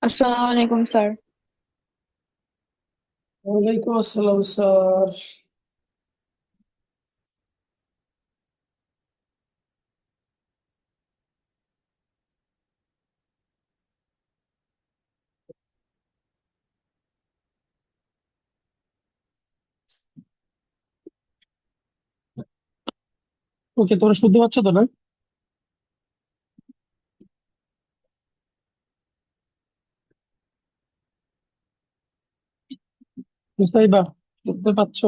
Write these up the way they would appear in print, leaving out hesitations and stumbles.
আসসালামু আলাইকুম স্যার। ওয়ালাইকুম আসসালাম স্যার। ওকে, তোমরা শুনতে পাচ্ছ তো না? মুস্তাহিবা, শুনতে পাচ্ছ?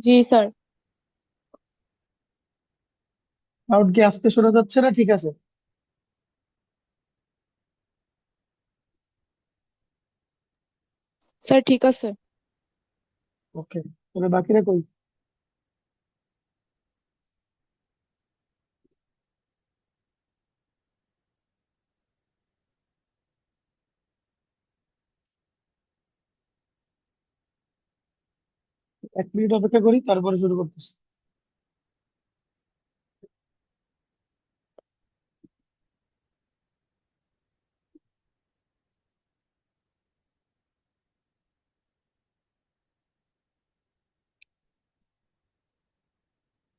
জি স্যার। সাউন্ড কি আসতে শোনা যাচ্ছে না? ঠিক আছে। স্যার ঠিক আছে। ওকে, তবে বাকিরা কই? এক মিনিট অপেক্ষা করি, তারপরে শুরু করতেছি।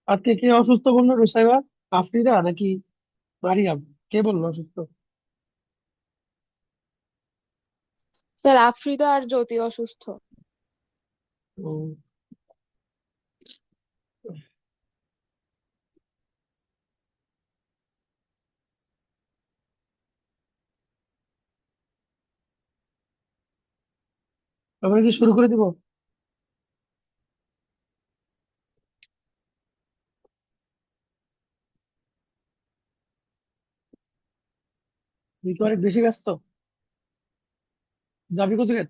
আজকে কে অসুস্থ বললো? রুসাইবা, আফরিদা নাকি মারিয়াম? কে বললো অসুস্থ? স্যার আফ্রিদা আর জ্যোতি অসুস্থ। ও, আমরা কি শুরু করে দিব? তুই কি অনেক বেশি ব্যস্ত? যাবি কোথায়?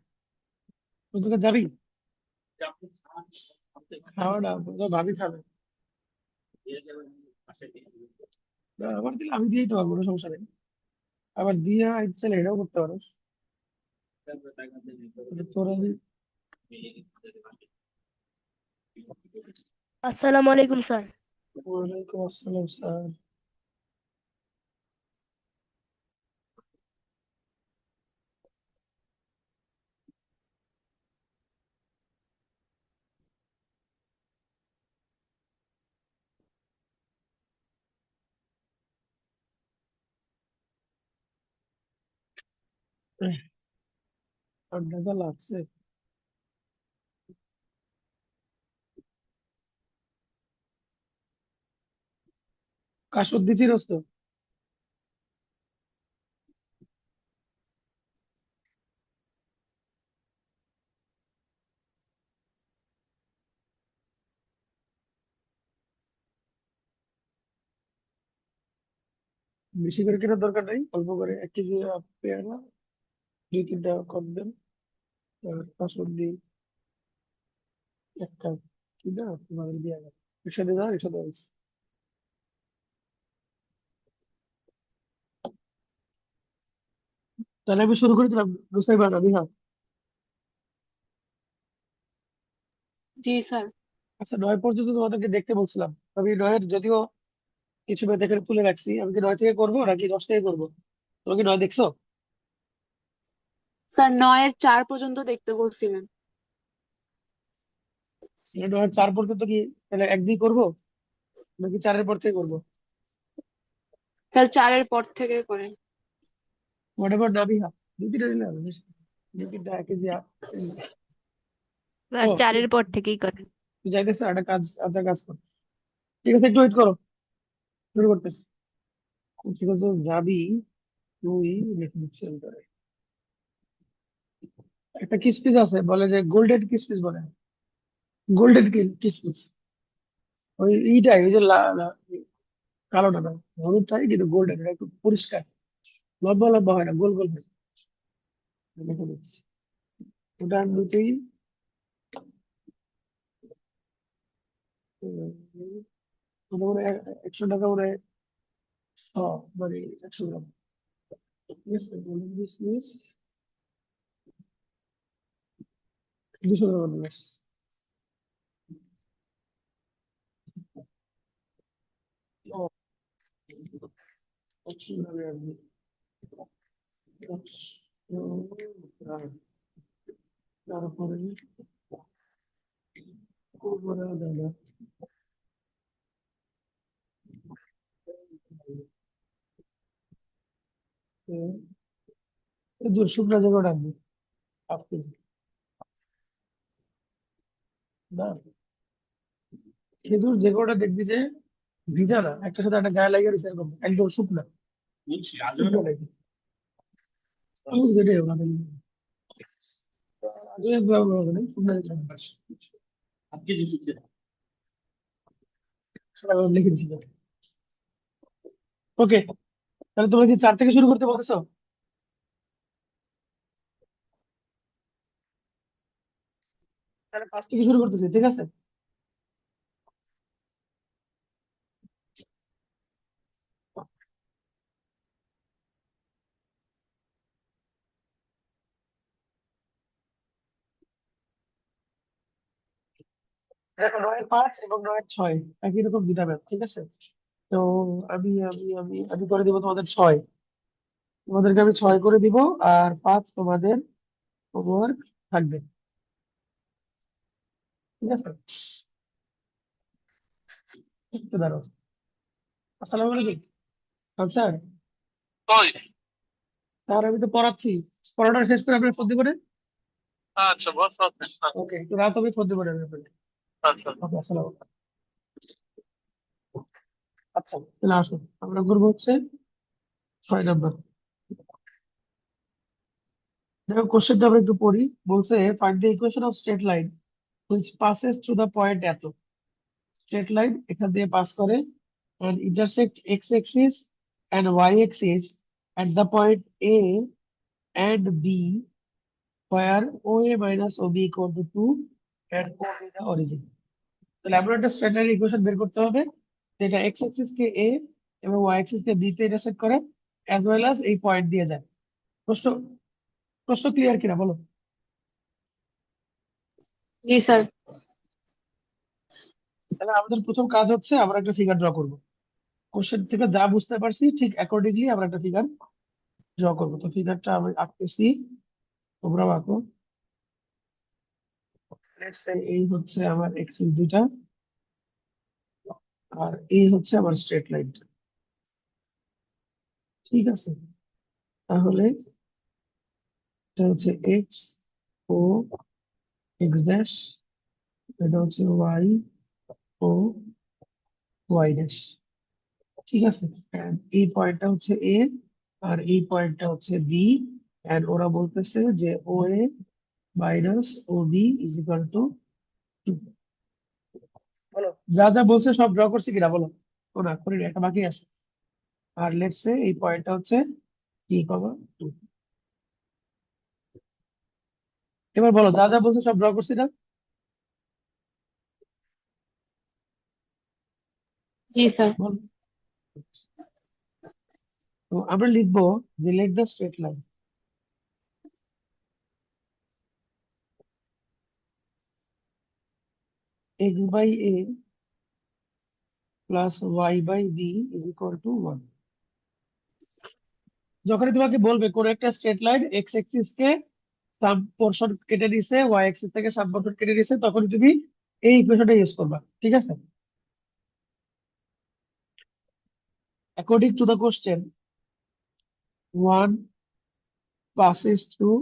কোথায় যাবি? খাওয়া না, তোর ভাবি খাবে। না, আমার দিলে আমি দিয়েই তো পারবো, কোনো সমস্যা নেই। আবার দিয়ে ইচ্ছে এটাও করতে পারো। তোর আমি। আসসালামু আলাইকুম স্যার। ওয়ালাইকুম আসসালাম স্যার। ঠান্ডা যা লাগছে। কাশর দিচ্ছিস তো? বেশি করে কেনার দরকার নেই, অল্প করে 1 কেজি পেয়ারা, 2-3টা কদবেল, আর কাশর দিই একটা। কি না তোমাদের দিয়ে গেল, একসাথে দাও, একসাথে হয়েছে। তাহলে আমি শুরু করে দিলাম। রুসাইবা, আমি হ্যাঁ। জি স্যার। আচ্ছা, 9 পর্যন্ত তোমাদেরকে দেখতে বলছিলাম। আমি 9-এর যদিও কিছু ম্যাথ এখানে তুলে রাখছি, আমি কি 9 থেকে করবো নাকি 10 থেকে করবো? তুমি কি 9 দেখছো? স্যার 9-এর 4 পর্যন্ত দেখতে বলছিলেন। 9-এর 4 পর্যন্ত কি তাহলে 1-2 করবো নাকি 4-এর পর থেকে করবো? স্যার 4-এর পর থেকে করেন। হোয়াট এভার, নাবি হ্যাঁ। 2-3টা নিলে হবে বেশি। 2-3টা 1 কেজি ও স্যার চারের পর থেকেই করেন। তুই যাইতেছে একটা কাজ, একটা কাজ কর। ঠিক আছে, একটু ওয়েট করো, শুরু করতেছি। ঠিক আছে, যাবি তুই, লিখে দিচ্ছি আমি তোরে। একটা কিসমিস আছে বলে যে গোল্ডেন কিসমিস বলে, গোল্ডেন কিসমিস ওই এইটাই, ওই যে কালোটা না, হলুদটাই কিন্তু গোল্ডেন, এটা একটু পরিষ্কার, লম্বা লম্বা হয় না, গোল গোল হয়। দেখে দিচ্ছি। ওটা নিতেই ওটা মনে হয় 100 টাকা মনে হয়, মানে 100 গ্রাম। ঠিক আছে, গোল্ডেন কিসমিস 200 গ্রাম ব্যাস। 100 গ্রাম। তারপরে কোবরা দানা, শুকনা জায়গা রাখবো 1/2 কেজি না, খেজুর যে কটা দেখবি যে ভিজা না, একটা সাথে একটা গায়ে লাগিয়ে রয়েছে এরকম একদম শুকনা, শুকনা নাকি আমি যেটাই হোক না কেন, আজকে ব্যবহার হবে না, শুকনা লিখে দিচ্ছি। ওকে, তাহলে তোমরা কি 4 থেকে শুরু করতে বলতেছো? তাহলে 5 থেকে শুরু করতেছি, ঠিক আছে। দেখো 9 এর 5 এবং 9 এর 6 একই রকম দুটা ম্যাথ, ঠিক আছে। তো আমি করে দিব তোমাদের 6, তোমাদেরকে আমি 6 করে দিব, আর 5 তোমাদের হোমওয়ার্ক থাকবে, ঠিক আছে। একটু দাঁড়াও। আসসালামু আলাইকুম স্যার। স্যার আমি তো পড়াচ্ছি, পড়াটা শেষ করে আপনার ফোন দিব না। ওকে, একটু রাত হবে, ফোন দিব না আপনাকে। ওকে, আসসালাম। আচ্ছা, তাহলে আসুন আমরা করবো হচ্ছে 6 নম্বর। দেখো কোশ্চেনটা আমরা একটু পড়ি। বলছে find the equation of straight line which passes through the point এত। স্ট্রেট লাইন এখান দিয়ে পাস করে and intersect x axis and y axis at the point A and B where OA minus OB equal to 2 and OB the origin. তাহলে আমরা একটা straight line equation বের করতে হবে যেটা x axis কে A এবং y axis কে B তে intersect করে as well as এই পয়েন্ট দিয়ে যায়। প্রশ্ন প্রশ্ন ক্লিয়ার কিনা বলো। জি স্যার। তাহলে আমাদের প্রথম কাজ হচ্ছে আমরা একটা ফিগার ড্র করব। কোশ্চেন থেকে যা বুঝতে পারছি ঠিক অ্যাকর্ডিংলি আমরা একটা ফিগার ড্র করবো। তো ফিগারটা আমি আঁকতেছি, তোমরাও আঁকো। Let's say এই হচ্ছে আমার এক্সিস দুইটা, আর এই হচ্ছে আমার স্ট্রেট লাইন, ঠিক আছে। তাহলে এটা হচ্ছে এক্স ও এক্স ড্যাশ, এটা হচ্ছে ওয়াই ও ওয়াই ড্যাশ, ঠিক আছে। And এই পয়েন্টটা হচ্ছে এ আর এই পয়েন্টটা হচ্ছে বি, এন্ড ওরা বলতেছে যে O A minus O B is equal to 2। বলো যা যা বলছে সব ড্র করছি কিনা বলো। ও না করি একটা বাকি আছে। আর লেটস সে এই পয়েন্টটা হচ্ছে টি কমা 2। এবার বলো যা যা বলছে সব ড্র করছি না। জি স্যার। বল। তো আমরা লিখবো যে let the straight line x by a plus y by b is equal to 1। যখনই তোমাকে বলবে কোন একটা স্ট্রেট লাইন এক্স এক্সিস কে সাব পোর্শন কেটে দিছে, ওয়াই এক্সিস থেকে সাব পোর্শন কেটে দিছে, তখন তুমি এই ইকুয়েশনটা ইউজ করবা, ঠিক আছে। According to the question, 1 passes through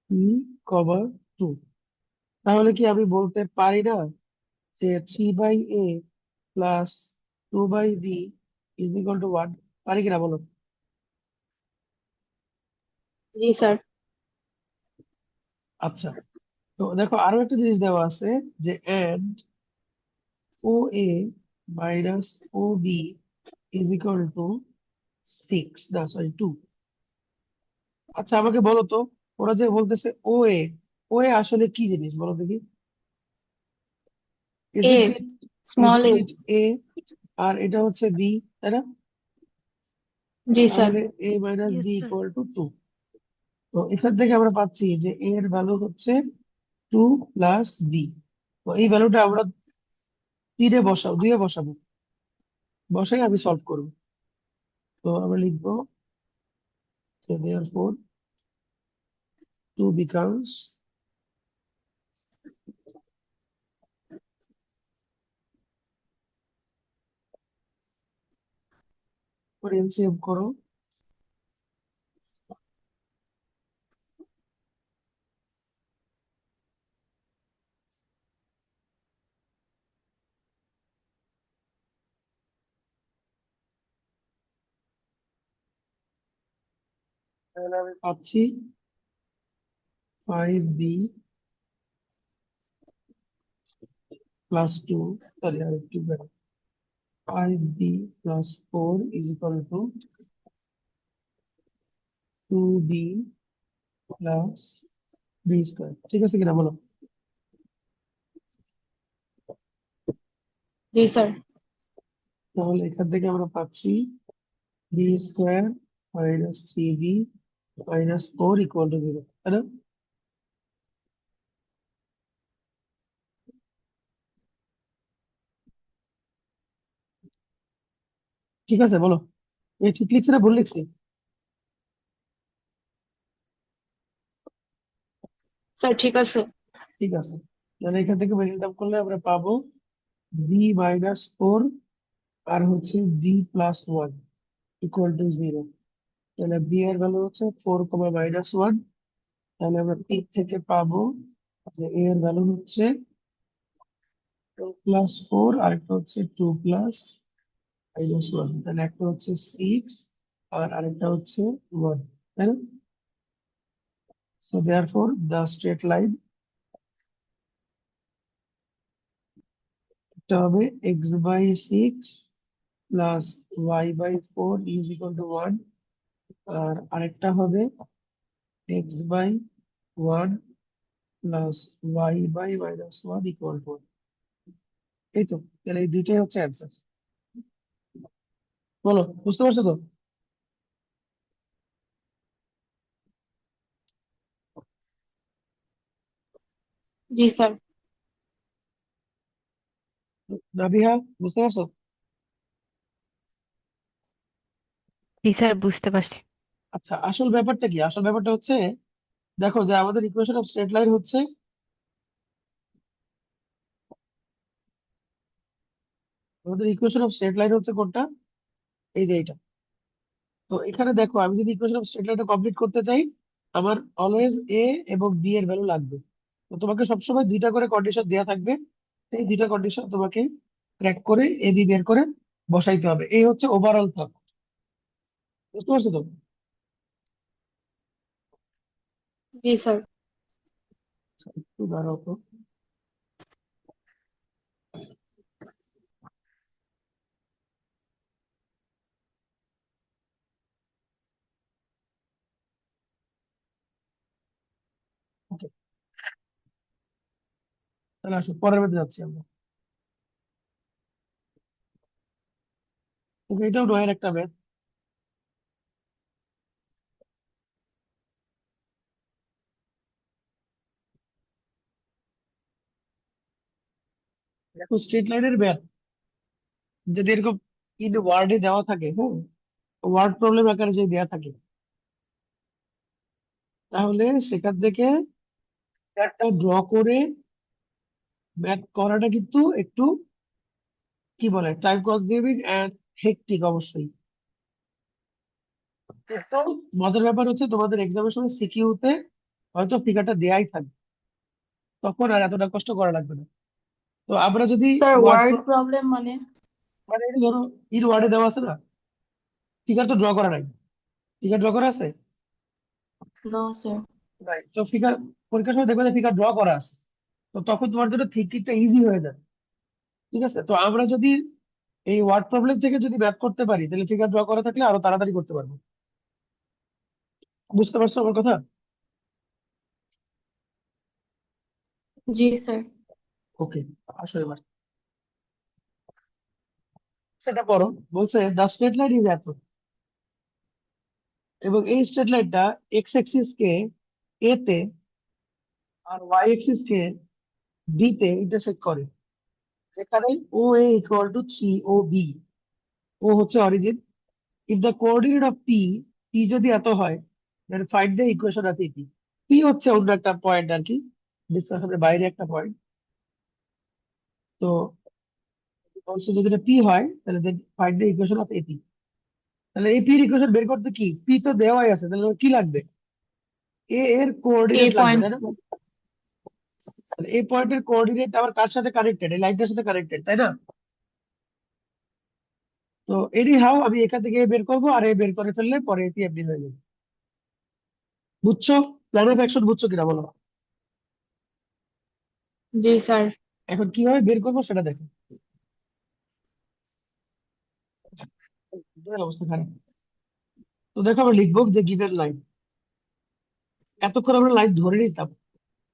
p কমা 2। তাহলে কি আমি বলতে পারি না যে 3/a plus 2/b is equal to 1, পারি কিনা বলো? জি স্যার। আচ্ছা, তো দেখো আরো একটা জিনিস দেওয়া আছে যে and O A minus O B is equal to 6, না সরি 2। আচ্ছা আমাকে বলো তো, ওরা যে বলতেছে ও এ আসলে কি জিনিস বলো দেখি। A, isn't it small A. Isn't it A, আর এটা হচ্ছে বি, তাই না? জি স্যার। তাহলে A minus yes B sir. Equal to 2। তো এখান থেকে আমরা পাচ্ছি যে এ এর ভ্যালু হচ্ছে 2 প্লাস বি। তো এই ভ্যালুটা আমরা 3 এ বসাবো, 2 এ বসাবো, বসাই আমি সলভ করবো। তো আমরা লিখবো যে therefore 2 becomes, এলসিএম করো, তাহলে আমি পাচ্ছি 5b প্লাস 2, সরি আর একটু বেড়ে, 5b plus 4 is equal to 2b plus B square. ঠিক আছে কিনা বলো? জি স্যার। তাহলে এখান থেকে আমরা পাচ্ছি B square minus 3b minus 4 equal to 0, তাই না? ঠিক আছে বলো, এই ঠিক লিখছি না ভুল লিখছি? স্যার ঠিক আছে। ঠিক আছে, তাহলে এখান থেকে মিডল টার্ম করলে আমরা পাবো বি মাইনাস 4 আর হচ্ছে বি প্লাস 1 ইকুয়াল টু 0। তাহলে বি এর ভ্যালু হচ্ছে 4 কমা মাইনাস 1। তাহলে আমরা 3 থেকে পাবো যে এ এর ভ্যালু হচ্ছে 2 প্লাস 4 আর একটা হচ্ছে 2 প্লাস মাইনাস 1। তাহলে একটা হচ্ছে 6 আর আরেকটা হচ্ছে 1, তাই না? So therefore the straight line, এটা হবে x by 6 plus y by 4 is equal to 1, আর আরেকটা হবে x by 1 plus y by minus 1 equal to 1। এই তো, তাহলে এই দুইটাই হচ্ছে অ্যান্সার। বলো বুঝতে পারছো তো? জি স্যার। নাবিহা, বুঝতে পারছো? জি স্যার, বুঝতে পারছি। আচ্ছা আসল ব্যাপারটা কি? আসল ব্যাপারটা হচ্ছে, দেখো যে আমাদের ইকুয়েশন অফ স্ট্রেট লাইন হচ্ছে, আমাদের ইকুয়েশন অফ স্ট্রেট লাইন হচ্ছে কোনটা? এই যে এটা। তো এখানে দেখো আমি যদি ইকুয়েশন অফ স্ট্রেট লাইনটা কমপ্লিট করতে চাই, আমার অলওয়েজ এ এবং বি এর ভ্যালু লাগবে। তো তোমাকে সবসময় দুইটা করে কন্ডিশন দেওয়া থাকবে, এই দুইটা কন্ডিশন তোমাকে ক্র্যাক করে এ বি বের করে বসাইতে হবে। এই হচ্ছে ওভারঅল থট। বুঝতে পারছো তো? জি স্যার। আচ্ছা, একটু দাঁড়াও তো। ওকে, তাহলে আসো পরের মধ্যে যাচ্ছি আমরা। ওকে, এটাও ডয়ের একটা ম্যাথ। দেখো স্ট্রেট লাইনের ম্যাথ যদি এরকম ইন ওয়ার্ডে দেওয়া থাকে, হ্যাঁ, ওয়ার্ড প্রবলেম আকারে যদি দেওয়া থাকে, তাহলে সেখান থেকে একটা ড্র করে ম্যাথ করাটা কিন্তু একটু কি বলে টাইম কনজিউমিং এন্ড হেক্টিক অবশ্যই। কিন্তু মজার ব্যাপার হচ্ছে তোমাদের এক্সামের সময় সিকিউতে হয়তো ফিগারটা দেয়াই থাকবে, তখন আর এতটা কষ্ট করা লাগবে না। তো আমরা যদি স্যার ওয়ার্ড, ওয়ার্ড প্রবলেম মানে? মানে এই যে ধরো ইন ওয়ার্ডে দেওয়া আছে না, ফিগার তো ড্র করা নাই, ফিগার ড্র করা আছে No, sir. নাই, তো ফিগার পরীক্ষার সময় দেখবে যে ফিগার ড্র করা আছে, তো তখন তোমার জন্য থিঙ্কিংটা ইজি হয়ে যায়। ঠিক আছে, তো আমরা যদি এই ওয়ার্ড প্রবলেম থেকে যদি ম্যাথ করতে পারি তাহলে ফিগার ড্র করা থাকলে আরো তাড়াতাড়ি করতে পারবো। বুঝতে পারছো আমার কথা? Ji, sir. ওকে, আসো এবার সেটা পড়ো। বলছে দ্য স্ট্রেট লাইন ইজ এত, এবং এই স্ট্রেট লাইনটা এক্স এক্সিস কে এ তে আর ওয়াই এক্সিস কে বি তে ইন্টারসেক্ট করে, যেখানে O A equal to 3 O B. O হচ্ছে origin. If the coordinate of P, P যদি এত হয়, then find the equation of AP. P হচ্ছে অন্য একটা পয়েন্ট আর কি, ডিসকাশনের বাইরে একটা পয়েন্ট। তো অলসো যদি এটা পি হয় তাহলে then find the equation of AP. তাহলে এই পির ইকুয়েশন বের করতে কি, পি তো দেওয়াই আছে, তাহলে ওর কি লাগবে, এ এর এ কোঅর্ডিনেট লাগবে, পয়েন্ট। তাই না? তাহলে এই পয়েন্টের কোঅর্ডিনেট আবার কার সাথে কানেক্টেড, এই লাইনটার সাথে কানেক্টেড, তাই না? তো এনি হাউ আমি এখান থেকে এ বের করবো, আর এ বের করে ফেললে পরে এটি এমনি হয়ে যাবে। বুঝছো? প্ল্যান অফ অ্যাকশন বুঝছো কিনা বলো? জি স্যার। এখন কিভাবে বের করবো সেটা দেখো। দুয়ের অবস্থা খারাপ। তো দেখো আমরা লিখবো যে গিভেন লাইন, এতক্ষণ আমরা লাইন ধরে নিতাম,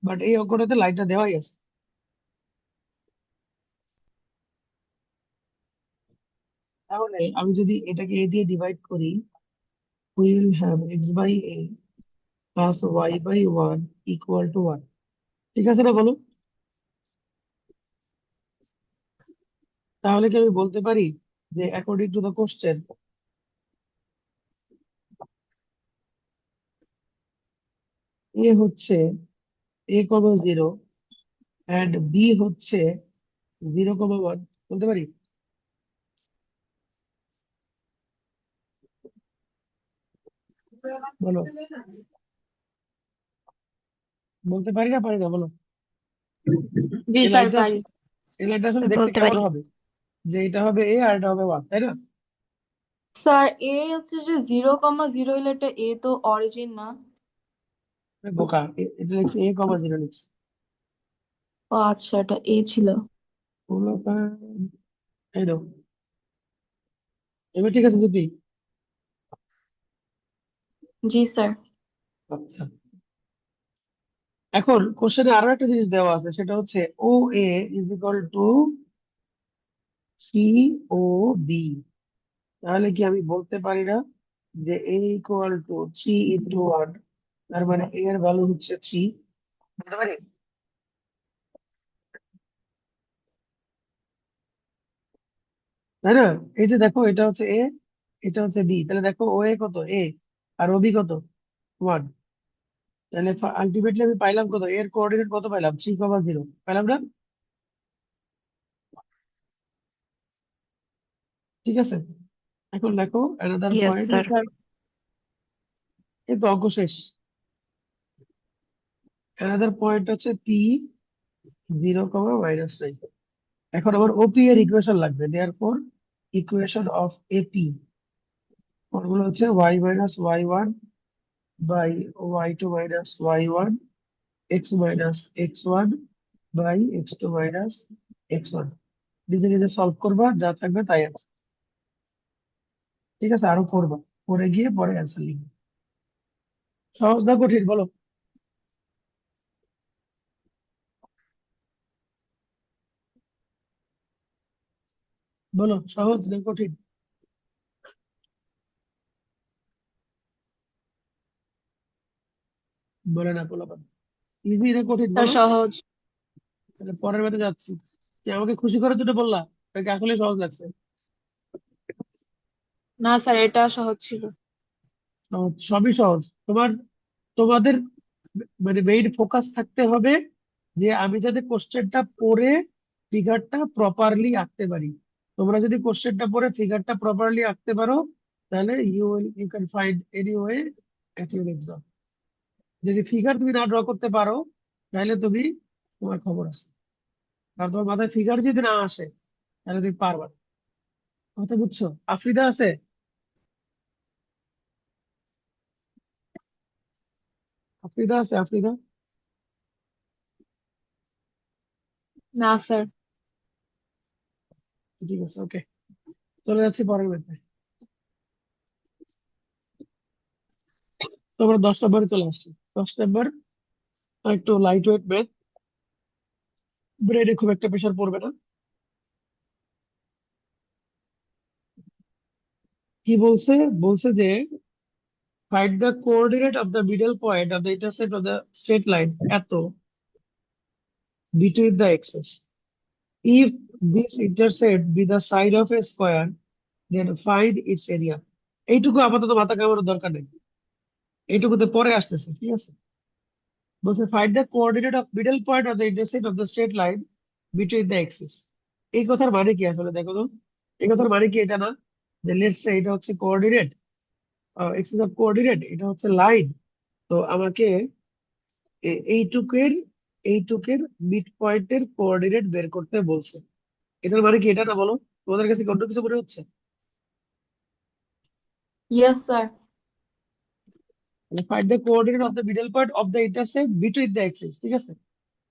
বাট এই অঙ্কটাতে লাইনটা দেওয়াই আছে। তাহলে আমি যদি এটাকে এ দিয়ে ডিভাইড করি, will have x by A plus y by one equal to one. ঠিক আছে না বলো? তাহলে কি আমি বলতে পারি যে অ্যাকর্ডিং টু দ্য কোশ্চেন, এ হচ্ছে a, 0 অ্যান্ড বি হচ্ছে 0, 1 বলতে পারি? বলো, বলতে পারি না পারি না বলো? জি এই স্যার লাইনটা, পারি। এই লাইনটা আসলে দেখতে বলতে কেমন পারি। হবে, যে এটা হবে এ আর এটা হবে ওয়ান, তাই না? স্যার এ হচ্ছে যে 0,0 হলে এটা এ তো অরিজিন না। বোকা, এটা লিখছি a, 0 লিখছি। ও আচ্ছা, এটা এ ছিল। হলো এই নাও। এবার ঠিক আছে যদি, জি স্যার। আচ্ছা এখন কোশ্চেনে আরো একটা জিনিস দেওয়া আছে, সেটা হচ্ছে O A is equal to 3 O B. তাহলে কি আমি বলতে পারি না যে এ ইকুয়াল টু 3 × 1, তার মানে এ এর ভ্যালু হচ্ছে 3, বলতে পারি? তাই না? এই যে দেখো, এটা হচ্ছে এ, এটা হচ্ছে বি, তাহলে দেখো ও এ কত, এ, আর ও বি কত, 1। তাহলে আলটিমেটলি আমি পাইলাম কত, এর কোঅর্ডিনেট কত পাইলাম, 3, 0 পাইলাম না? ঠিক আছে, এখন দেখো অ্যানাদার ইয়েস পয়েন্ট, স্যার। কিন্তু অঙ্ক শেষ। অ্যানাদার পয়েন্ট হচ্ছে পি 0, -9। এখন আমার ওপি এর ইকুয়েশন লাগবে, therefore equation of AP formula হচ্ছে y - y1/y2 - y1, x - x1/x2 - x1। নিজে নিজে সলভ করবা, যা থাকবে তাই আছে। ঠিক আছে, আরো করবা, করে গিয়ে পরে অ্যান্সার লিখবে। সহজ না কঠিন বলো? বলো সহজ না কঠিন? বলে না বলো, ইজি না কঠিন স্যার বলো? সহজ। তাহলে পরের বারে যাচ্ছি। কি আমাকে খুশি করার জন্য বললা, নাকি আসলে সহজ লাগছে? না স্যার, এটা সহজ ছিল। সহজ, সবই সহজ। তোমাদের মানে মেইন ফোকাস থাকতে হবে যে আমি যাতে কোশ্চেনটা পড়ে ফিগারটা প্রপারলি আঁকতে পারি। তোমরা যদি কোশ্চেনটা পড়ে ফিগারটা প্রপারলি আঁকতে পারো, তাহলে you can find any way at your exam. যদি ফিগার তুমি না ড্র করতে পারো, তাহলে তুমি, তোমার খবর আছে। কারণ তোমার মাথায় ফিগার যদি না আসে, তাহলে তুমি পারবা না। কথা বুঝছো? আফ্রিদা আছে? আফ্রিদা আছে? আফ্রিদা? না স্যার। ঠিক আছে, ওকে, চলে যাচ্ছি পরের ম্যাথে। তো আমরা 10 নম্বরে চলে আসছি। 10 নম্বর একটু লাইট ওয়েট ম্যাথ, ব্রেনে খুব একটা প্রেশার পড়বে না। কি বলছে? বলছে যে find the coordinate of the middle point of the intercept of the straight line এত between the axes. If this intercept be the side of a square, then find its area. এইটুকু আপাতত মাথা কামানোর দরকার নেই, এইটুকুতে পরে আসতেছে, ঠিক আছে? বলছে find the coordinate of middle point of the intercept of the straight line between the axes. এই কথার মানে কি আসলে দেখো তো? এই কথার মানে কি এটা না যে লেটস সে এটা হচ্ছে কোঅর্ডিনেট, এক্সিস অফ কোঅর্ডিনেট, এটা হচ্ছে লাইন। তো আমাকে এইটুকের এইটুকের মিড পয়েন্টের কোঅর্ডিনেট বের করতে বলছে। এটার মানে কি এটা না, বলো? তোমাদের কাছে কি অন্য কিছু মনে হচ্ছে? Yes sir. মানে find the coordinate of the middle point of the intersect between the axis, ঠিক আছে?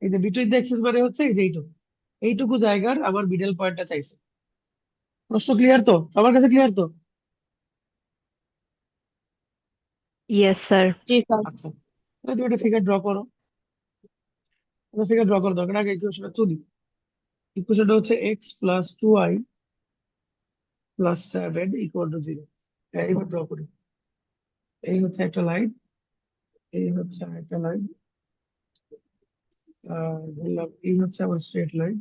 এই যে বিটুইন দ্য অ্যাক্সিস মানে হচ্ছে এই যে এইটুকু, এইটুকু জায়গার আমার মিডল পয়েন্টটা চাইছে। প্রশ্ন ক্লিয়ার তো? সবার কাছে ক্লিয়ার তো? Yes sir. জি স্যার। আচ্ছা, তাহলে তুমি একটা ফিগার ড্র করো। ফিগার ড্র করার দরকার, আগে ইকুয়েশনটা তুলি। ইকুয়েশনটা হচ্ছে x plus 2y plus 7 equal to 0। এইবার ড্র করি। এই হচ্ছে একটা লাইন, এই হচ্ছে একটা লাইন, বললাম এই হচ্ছে আমার স্ট্রেট লাইন,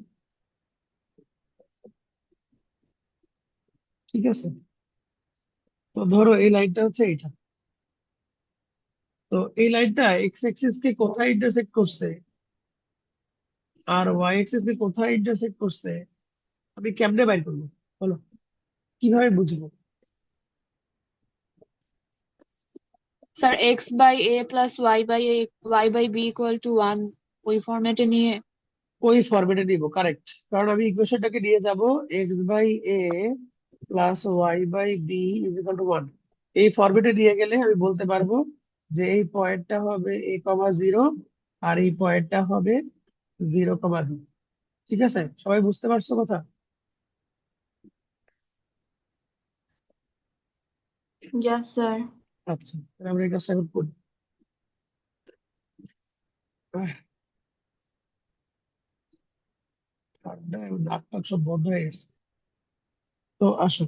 ঠিক আছে? তো ধরো এই লাইনটা হচ্ছে এইটা। তো এই লাইনটা এক্স অ্যাক্সিস কে কোথায় ইন্টারসেক্ট করছে আর ওয়াই অ্যাক্সিস কে কোথায় ইন্টারসেক্ট করছে, আমি কেমনে বাইর করবো বলো? কিভাবে বুঝবো? স্যার x/a + y/b = 1 ওই ফরম্যাটে নিয়ে। ওই ফরম্যাটে নিব, কারেক্ট। কারণ আমি ইকুয়েশনটাকে নিয়ে যাব x/a + y/b = 1। এই ফরম্যাটে নিয়ে গেলে আমি বলতে পারবো যে এই পয়েন্টটা হবে a, 0 আর এই পয়েন্টটা হবে 0, b। ঠিক আছে, সবাই বুঝতে পারছো কথা? Yes sir. আচ্ছা, তাহলে আমরা এই কাজটা এখন করি। আহ, ঠান্ডা এবং নাক টাক সব বন্ধ হয়ে গেছে। তো আসো,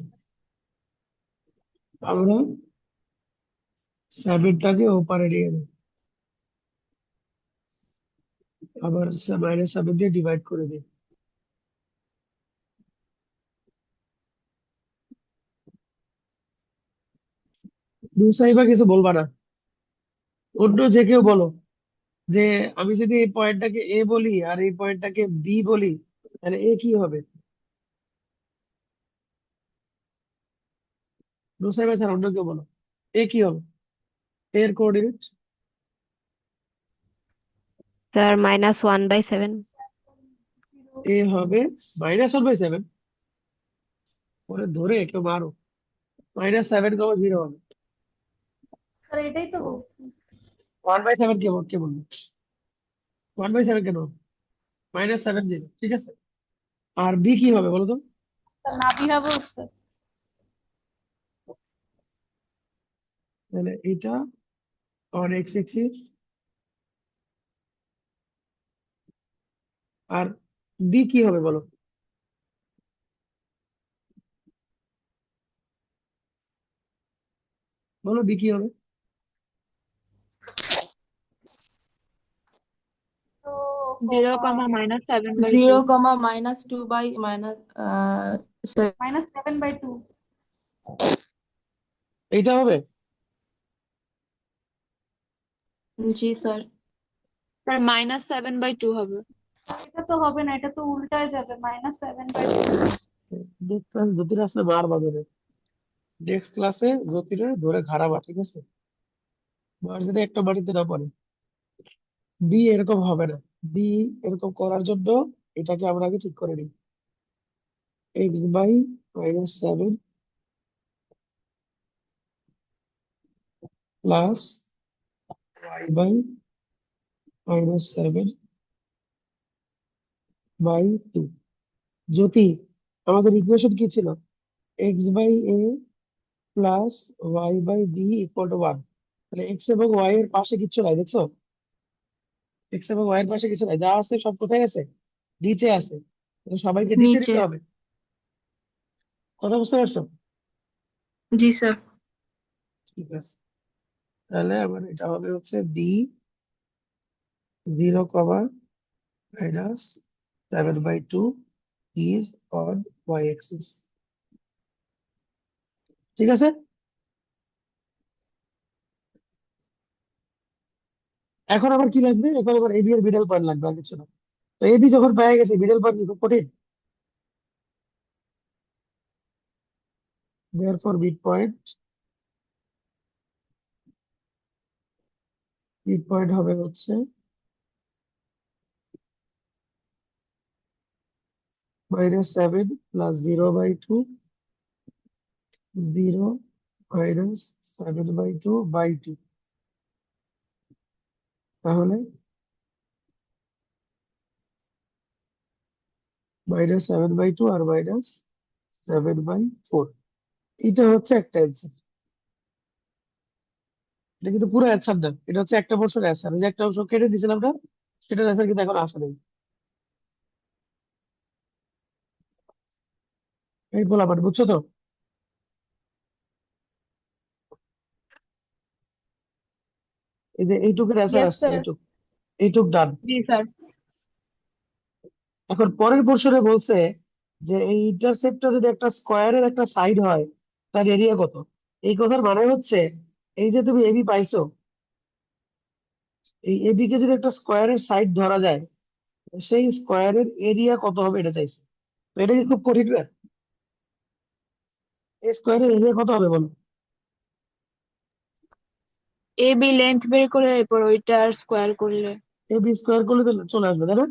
আমরা 7টাকে ওপারে নিয়ে যাই, আবার -7 দিয়ে ডিভাইড করে দিই। দুসাইবা কিছু বলবা না, অন্য যে কেউ বলো যে আমি যদি এই পয়েন্টটাকে এ বলি আর এই পয়েন্টটাকে বি বলি, তাহলে এ কি হবে? দুসাইবা স্যার, অন্য কেউ বলো, এ কি হবে? এর কোঅর্ডিনেট স্যার -1/7। এ হবে -1/7। পরে ধরে কেউ মারো, -7, 0 হবে। স্যার এটাই তো বলছি। 1/7 কে কে বলবো? 1/7 কেন? -7, 0, ঠিক আছে? আর বি কি হবে বলো তো? স্যার নাভি হবে স্যার। তাহলে এটা অন এক্স এক্সিস, আর বি কি হবে বলো? বলো বি কি হবে? 0, জিরো -7/2। Comma -2 by -7/2। এইটা হবে? জি স্যার। স্যার -7/2 হবে। এটা তো হবে না, এটা তো উল্টায় যাবে -7/2। নেক্সট ক্লাস জ্যোতির আসলে মার বাজারে, নেক্সট ক্লাসে জ্যোতিরে ধরে ঘাড়াবা, ঠিক আছে? মার যদি একটা মাটিতে না পড়ে। বি এরকম হবে না। বি এরকম করার জন্য এটাকে আমরা আগে ঠিক করে নিই। x/-7 plus y/-2 -7/2। জ্যোতি, আমাদের ইকুয়েশন কি ছিল? x/a plus y/b equal to 1। তাহলে x এবং y এর পাশে কিচ্ছু নাই, দেখছো? x এবং y এর পাশে কিছু নাই, যা আছে সব কোথায় আছে? নিচে আছে। তাহলে সবাইকে নিচে নিচে। নিতে হবে। কথা বুঝতে পারছো? জি স্যার। ঠিক আছে, তাহলে আমার এটা হবে হচ্ছে b0, -7/2 is on y axis। ঠিক আছে, এখন আবার কি লাগবে? এখন আবার এবি এর মিডল পয়েন্ট লাগবে, আর কিছু না। তো এবি যখন পেয়ে গেছে, মিডল পয়েন্ট কি খুব কঠিন? therefore মিড পয়েন্ট হবে হচ্ছে -7 প্লাস 0/2, 0 - 7/2/2। তাহলে -7/2 আর -7/4, এটা হচ্ছে একটা অ্যান্সার। এটা কিন্তু পুরো অ্যান্সার না, এটা হচ্ছে একটা পোর্শন অ্যান্সার। ওই যে একটা অংশ কেটে দিয়েছিলাম না, সেটার অ্যান্সার কিন্তু এখন আসে নাই। এই বলা মানে, বুঝছো তো? এই যে এইটুকুর অ্যান্সার ইয়েস আসছে, স্যার। এইটুক ডান। জি স্যার। এখন পরের পোর্শনে বলছে যে এই ইন্টারসেপ্টটা যদি একটা স্কোয়ারের একটা সাইড হয়, তার এরিয়া কত? এই কথার মানে হচ্ছে, এই যে তুমি এবি পাইছো, এই এবি কে যদি একটা স্কোয়ারের সাইড ধরা যায়, সেই স্কোয়ারের এরিয়া কত হবে এটা চাইছে। তো এটা কি খুব কঠিন না? এই স্কোয়ারের এরিয়া কত হবে বলো? এ বি লেন্থ বের করে এরপর ওইটার স্কোয়ার করলে। এবি স্কোয়ার করলে তো চলে আসবে, তাই না?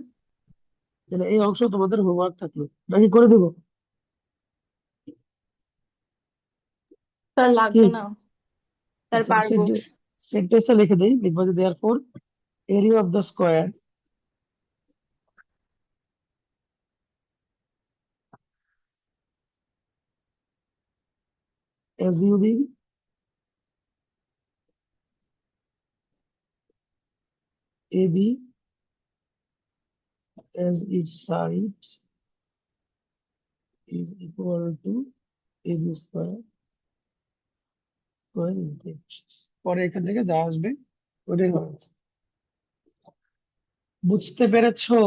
তাহলে এই অংশ তোমাদের হোমওয়ার্ক থাকলো, নাকি করে দিব? স্যার কি? লাগবে না। স্যার আচ্ছা, পারবো। সেন্টেন্সটা লিখে দেই, লিখবো যে therefore area of the square assuming AB as its side is equal to AB square into h। পরে এখান থেকে যা আসবে ওটাই হবে। বুঝতে পেরেছো?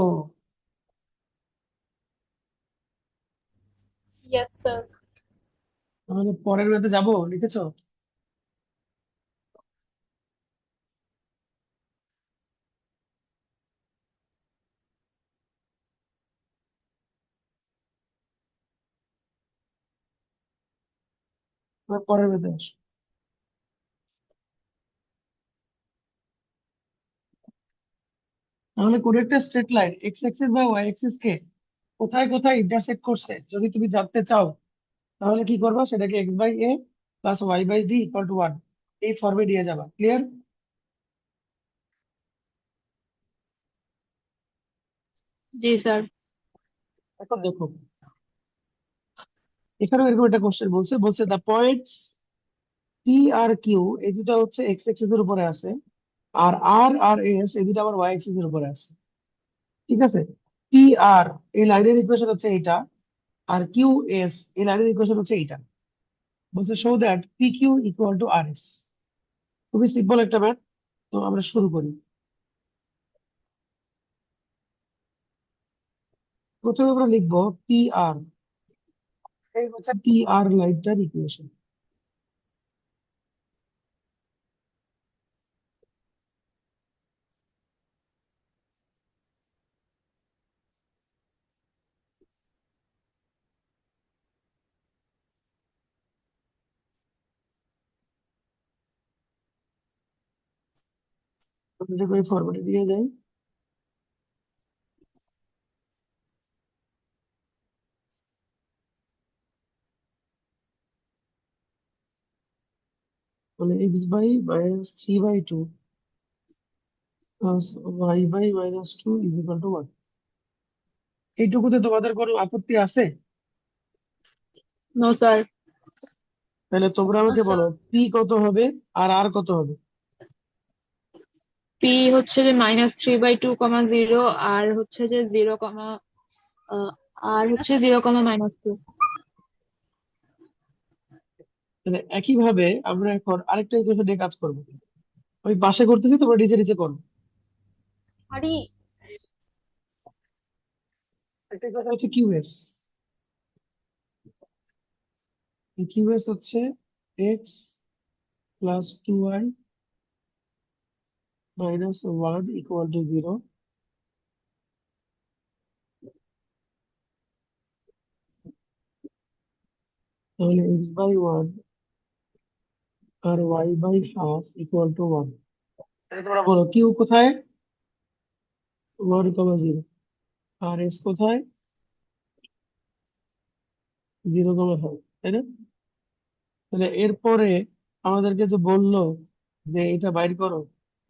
Yes sir. তাহলে পরের ম্যাথে যাবো, লিখেছো? এবার পরের ম্যাথে আসো। তাহলে কোন একটা স্ট্রেট লাইন এক্স অ্যাক্সিস বা ওয়াই অ্যাক্সিস কে কোথায় কোথায় ইন্টারসেক্ট করছে যদি তুমি জানতে চাও, তাহলে কি করবা? সেটাকে x/a plus y/b equal to 1 এই ফর্মে নিয়ে যাবা। ক্লিয়ার? জি স্যার। এখন দেখো, এখানেও এরকম একটা কোশ্চেন বলছে, বলছে দা পয়েন্টস পি আর কিউ এই দুটা হচ্ছে এক্স অ্যাক্সিস এর উপরে আছে, আর আর আর এস এই দুটা আবার ওয়াই অ্যাক্সিস এর উপরে আছে। ঠিক আছে? পি আর এই লাইনের ইকুয়েশন হচ্ছে এইটা, আর কিউ এস এই লাইনের ইকুয়েশন হচ্ছে এইটা। বলছে show that P Q equal to R S. খুবই সিম্পল একটা ম্যাথ। তো আমরা শুরু করি। প্রথমে আমরা লিখবো পি আর, এই হচ্ছে পি আর লাইনটার ইকুয়েশন। এটাকে ওই ফরম্যাটে দিয়ে যাই। মানে x/-3/2 plus y by minus two is equal to one. এইটুকুতে তোমাদের কোনো আপত্তি আছে? No sir. তাহলে তোমরা না আমাকে স্যার। বলো পি কত হবে আর আর কত হবে? পি হচ্ছে যে -3/2, 0 আর হচ্ছে যে 0, আর হচ্ছে 0, -2। তাহলে একইভাবে আমরা এখন আরেকটা ইকুয়েশন নিয়ে কাজ করবো। আমি পাশে করতেছি, তোমরা নিচে নিচে করো। আরে একটা কথা হচ্ছে কিউএস। কিউএস হচ্ছে x plus 2y minus 1 equal to 0। তাহলে এক্স বাই 1 আর y by half equal to 1। তোমরা বলো কিউ কোথায়? 1, 0। আর এস কোথায়? 0, 5, তাই না? তাহলে এরপরে আমাদেরকে যে বললো যে এটা বাইর করো,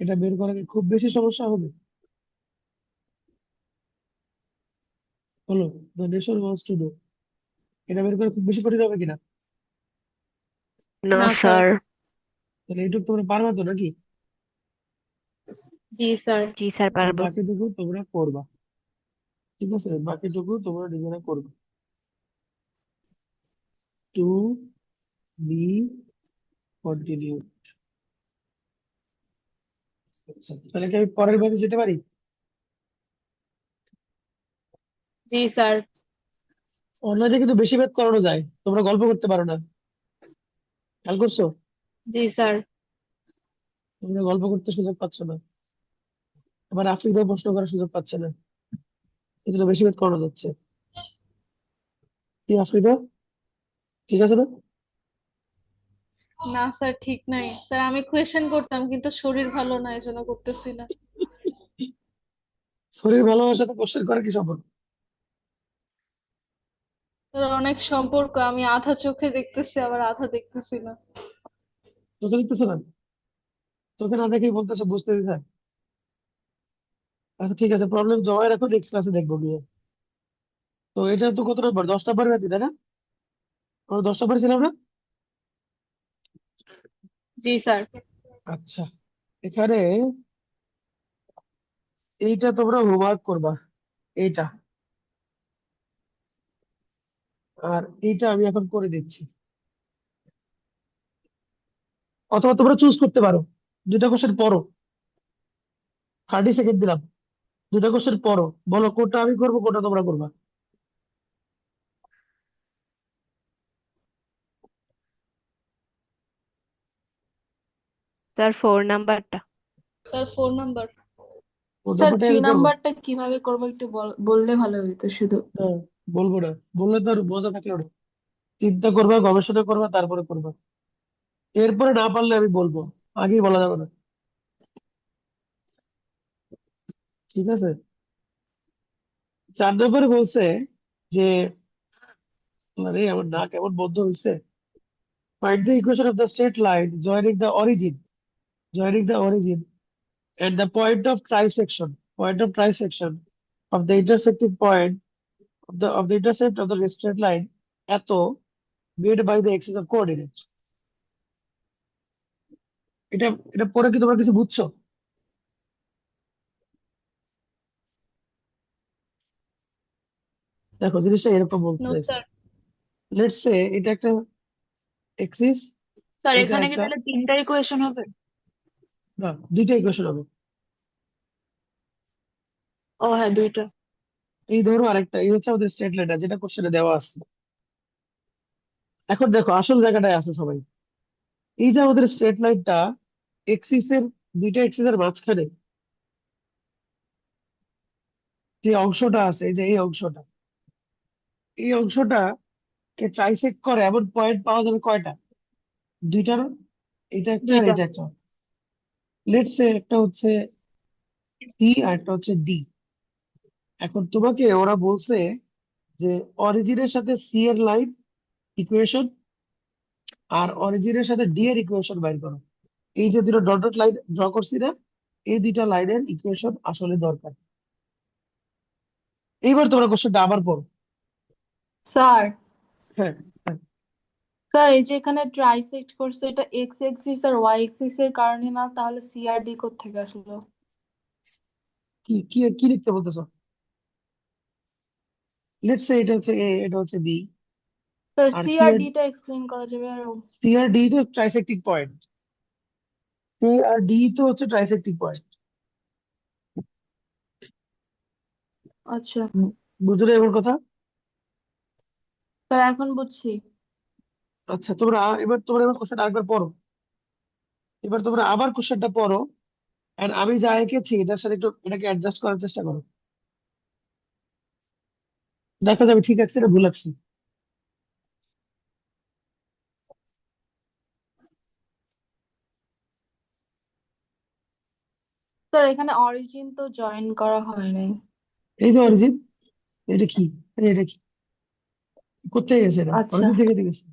এটা বের করা কি খুব বেশি সমস্যা হবে? বলো, the nation wants to do. এটা বের করা খুব বেশি কঠিন হবে কিনা? No, না স্যার। sir. তাহলে এইটুকু তোমরা পারবা তো নাকি? জি স্যার। জি স্যার, আর পারবো। বাকিটুকু তোমরা করবা, ঠিক আছে? বাকিটুকু তোমরা নিজেরা করবে। To be continue. আচ্ছা, তাহলে কি আমি পরের ভাগে যেতে পারি? জি স্যার। অনলাইনে কিন্তু বেশি ম্যাথ করানো যায়, তোমরা গল্প করতে পারো না, খেয়াল করছো? জি স্যার। তোমরা গল্প করতে সুযোগ পাচ্ছ না, আবার আফ্রিকাও প্রশ্ন করার সুযোগ পাচ্ছে না, এই জন্য বেশি ম্যাথ করানো যাচ্ছে। কি আফ্রিকা, ঠিক আছে না? না স্যার, ঠিক নাই স্যার, আমি কোয়েশ্চেন করতাম কিন্তু শরীর ভালো না এজন্য করতেছি না। শরীর ভালোবাসার সাথে কোশ্চেন করার কি সম্পর্ক? স্যার অনেক সম্পর্ক, আমি আধা চোখে দেখতেছি আবার আধা দেখতেছি না। চোখে দেখতেছো না? চোখে না দেখেই বলতেছো বুঝতে দিতে। আচ্ছা ঠিক আছে, প্রবলেম জমা রাখো, নেক্সট ক্লাসে দেখবো গিয়ে। তো এটা তো কত নম্বর, 10 নম্বর ম্যাথ, তাই না? আমরা 10 নম্বর ছিলাম না? জি স্যার। আচ্ছা, এখানে এইটা তোমরা হোমওয়ার্ক করবা, এইটা। আর এইটা আমি এখন করে দিচ্ছি, অথবা তোমরা চুজ করতে পারো। দুইটা কোশ্চেন পড়ো, 30 সেকেন্ড দিলাম। দুইটা কোশ্চেন পড়ো, বলো কোনটা আমি করবো কোনটা তোমরা করবা। স্যার, 4 নাম্বারটা। Sir 4 number. কোন স্যার নাম্বারটা থ্রি আমি করবো? নাম্বারটা কিভাবে করবো একটু বললে ভালো হতো শুধু। হ্যাঁ, বলবো না, বললে তো আর মজা থাকলো না। চিন্তা করবা, গবেষণা করবা, তারপরে করবা। এরপরে না পারলে আমি বলবো, আগেই বলা যাবে না, ঠিক আছে? 4 নম্বরে বলছে যে, আরে আমার নাক এমন বন্ধ হয়েছে। Find the equation of the straight line joining the origin and the point of trisection of the intersecting point of the intercept of the straight line এত made by the axis of coordinates. এটা এটা পরে কি তোমরা কিছু বুঝছো? দেখো জিনিসটা এরকম বলতে নো চাইছে। স্যার। লেটস সে এটা একটা এক্সিস, স্যার এটা এখানে কি একটা, তাহলে তিনটা ইকুয়েশন হবে? না দুইটা ইকুয়েশন হবে। ও হ্যাঁ, দুইটা। এই ধরো আরেকটা, এই হচ্ছে আমাদের স্ট্রেট লাইনটা যেটা কোশ্চেনে দেওয়া আছে। এখন দেখো আসল জায়গাটায় আছে সবাই। এই যে আমাদের স্ট্রেট লাইনটা এক্সিসের, দুইটা এক্সিসের মাঝখানে যে অংশটা আছে, এই যে এই অংশটা কে ট্রাইসেক্ট করে এমন পয়েন্ট পাওয়া যাবে কয়টা? দুইটা না? এটা একটা আর দুইটা। এটা একটা। লেটস সে একটা হচ্ছে সি আর একটা হচ্ছে ডি। এখন তোমাকে ওরা বলছে যে অরিজিনের সাথে সি এর লাইন ইকুয়েশন আর অরিজিনের সাথে ডি এর ইকুয়েশন বাইর করো। এই যে দুটো ডট ডট লাইন ড্র করছি না, এই দুইটা লাইনের ইকুয়েশন আসলে দরকার। এইবার তোমরা কোশ্চেনটা আবার পড়ো। স্যার হ্যাঁ, হ্যাঁ। স্যার এই যে এখানে ট্রাইসেক্ট করছে এটা এক্স এক্সিস আর ওয়াই এক্সিস এর কারণে না, তাহলে সি আর ডি কোত্থেকে আসলো? কি কি কি লিখতে বলতেছো? লেটস সে এটা হচ্ছে এ, এটা হচ্ছে বি, স্যার আর সি সি আর আর ডিটা এক্সপ্লেন করা যাবে আরো? সি আর ডি তো ট্রাইসেক্টিং পয়েন্ট। সি আর ডি তো হচ্ছে ট্রাইসেক্টিং পয়েন্ট। আচ্ছা বুঝলে এবার কথা? স্যার এখন বুঝছি। আচ্ছা, তোমরা এবার কোশ্চেন আরেকবার পড়ো। এবার তোমরা আবার কোশ্চেনটা পড়ো, এন্ড আমি যা এঁকেছি এটার সাথে একটু এটাকে অ্যাডজাস্ট করার চেষ্টা করো। দেখা যাবে ঠিক আছে না ভুল আছে। স্যার এখানে অরিজিন তো জয়েন করা হয় নাই। এই যে অরিজিন, এটা কি? এটা কি? কোথায় গেছে? এটা আচ্ছা অরিজিন থেকে গেছে।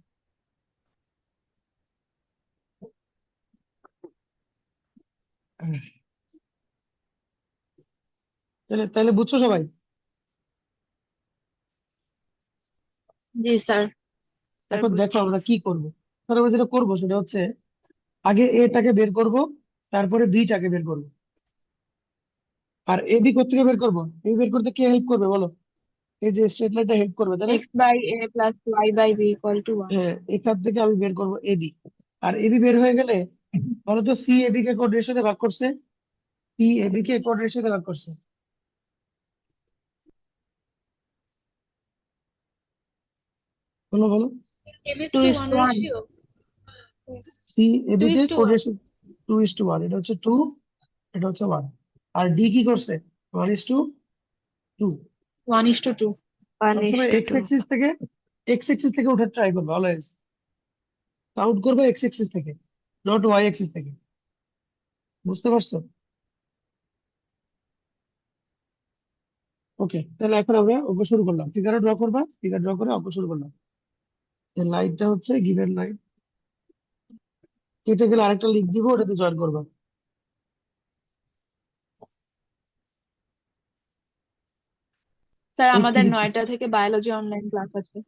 তাহলে তাহলে বুঝছো সবাই? জি স্যার। স্যার এখন দেখো বুঝছি। আমরা কি করব। ধরো আমরা যেটা করবো সেটা হচ্ছে আগে এটাকে বের করব, তারপরে বিটাকে বের করব। আর এ বি কোথেকে বের করবো? এই বের করতে কে হেল্প করবে বলো? এই যে স্ট্রেট লাইনটা হেল্প করবে, তাই না? X by A plus y by B equal to 1। হ্যাঁ, এখান থেকে আমি বের করবো এবি। আর এবি বের হয়ে গেলে বলো তো সি এবি কে কোড রেশিওতে ভাগ করছে? সি এবি কে কোড রেশিওতে ভাগ করছে? বলো বলো। 2:1। সি এবি কে কোড 2:1। রেশিও 2:1। এটা হচ্ছে 2, এটা হচ্ছে 1। আর ডি কি করছে? 1:2। 1:2। ওয়ান ইস সবসময় টু এক্স টু এক্সিস থেকে উঠার ট্রাই করবে অলওয়েজ। কাউন্ট করবে এক্স এক্সিস থেকে, নট ওয়াই এক্সিস থেকে। বুঝতে পারছো? ওকে, তাহলে এখন আমরা অঙ্ক শুরু করলাম। ফিগার ড্র করবা, ফিগার ড্র করে অঙ্ক শুরু করলাম। লাইনটা হচ্ছে গিভেন লাইন, কেটে গেলে আরেকটা লিখ দিব, ওটাতে জয়েন করবা। স্যার এই কি আমাদের লিখতেছ? 9টা থেকে বায়োলজি অনলাইন ক্লাস আছে।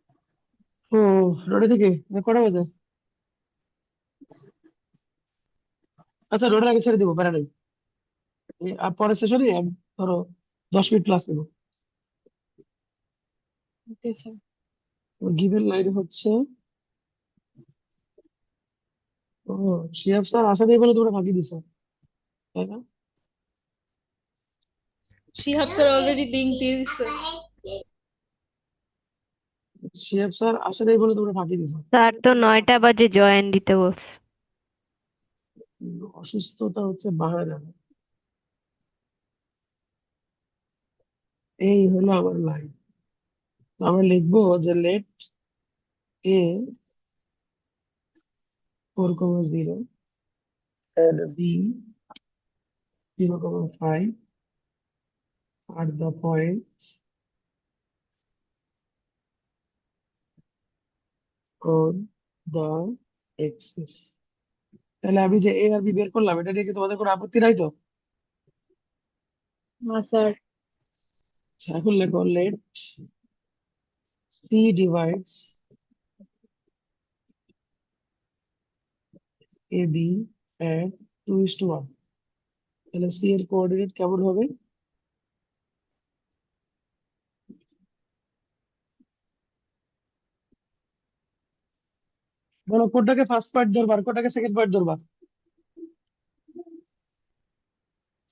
ও, রোডে থেকে কটা বাজে? আচ্ছা, রোডের আগে ছেড়ে দিব, প্যারা নাই। আর পরের সেশনে ধরো 10 মিনিট ক্লাস নেবো। Okay sir. গিভেন লাইন হচ্ছে, ও, শিহাব স্যার আসা নেই বলে তোমরা ফাঁকি দিছো, তাই না? শিহাব স্যার অলরেডি লিংক দিয়ে দিছে। শিহাব স্যার আসা নেই বলে তোমরা ফাঁকি দিছো। স্যার তো 9টা বাজে জয়েন দিতে বলছে। অসুস্থতা হচ্ছে বাহানা। এই হলো আমার লাইন। আমরা লিখবো যে let a 4,0 and b 0,5 are the points on the axis. তাহলে আমি যে এ আর বি বের করলাম, এটা নিয়ে কি তোমাদের কোনো আপত্তি নাই তো? না স্যার। আচ্ছা, এখন লেখো let see divides A B এট 2:1। তাহলে সি এর কোঅর্ডিনেট কেমন হবে? বলো, কোনটাকে ফার্স্ট পয়েন্ট ধরবা আর কোনটাকে সেকেন্ড পয়েন্ট ধরবা?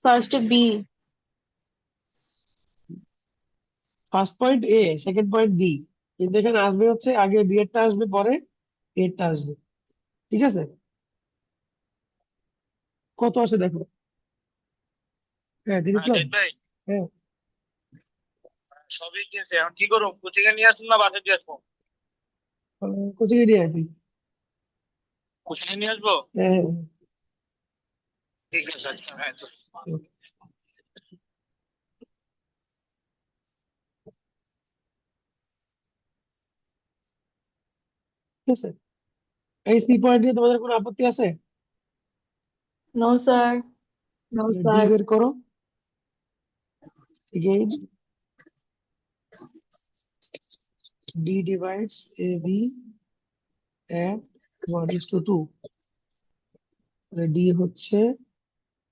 ফার্স্টে বি। ফার্স্ট পয়েন্ট এ, সেকেন্ড পয়েন্ট বি। কিন্তু এখানে আসবে হচ্ছে আগে বি এরটা আসবে, পরে এরটা আসবে। ঠিক আছে? কত আসে দেখো। হ্যাঁ, দিদি ইসলাম। ভাই হ্যাঁ, সবই কিনছে, এখন কি করবো? কোচিং এ নিয়ে আসুন না বাসায় দিয়ে আসবো? কোচিং এ নিয়ে আসবি। কোচিং এ নিয়ে আসবো? হ্যাঁ, হ্যাঁ, ঠিক আছে, আচ্ছা, হ্যাঁ তো। হ্যাঁ। ঠিক আছে, এই সি পয়েন্ট নিয়ে তোমাদের কোনো আপত্তি আছে? No sir. No, ডি sir. বের করো again d divides ab at 1:2 তাহলে d হচ্ছে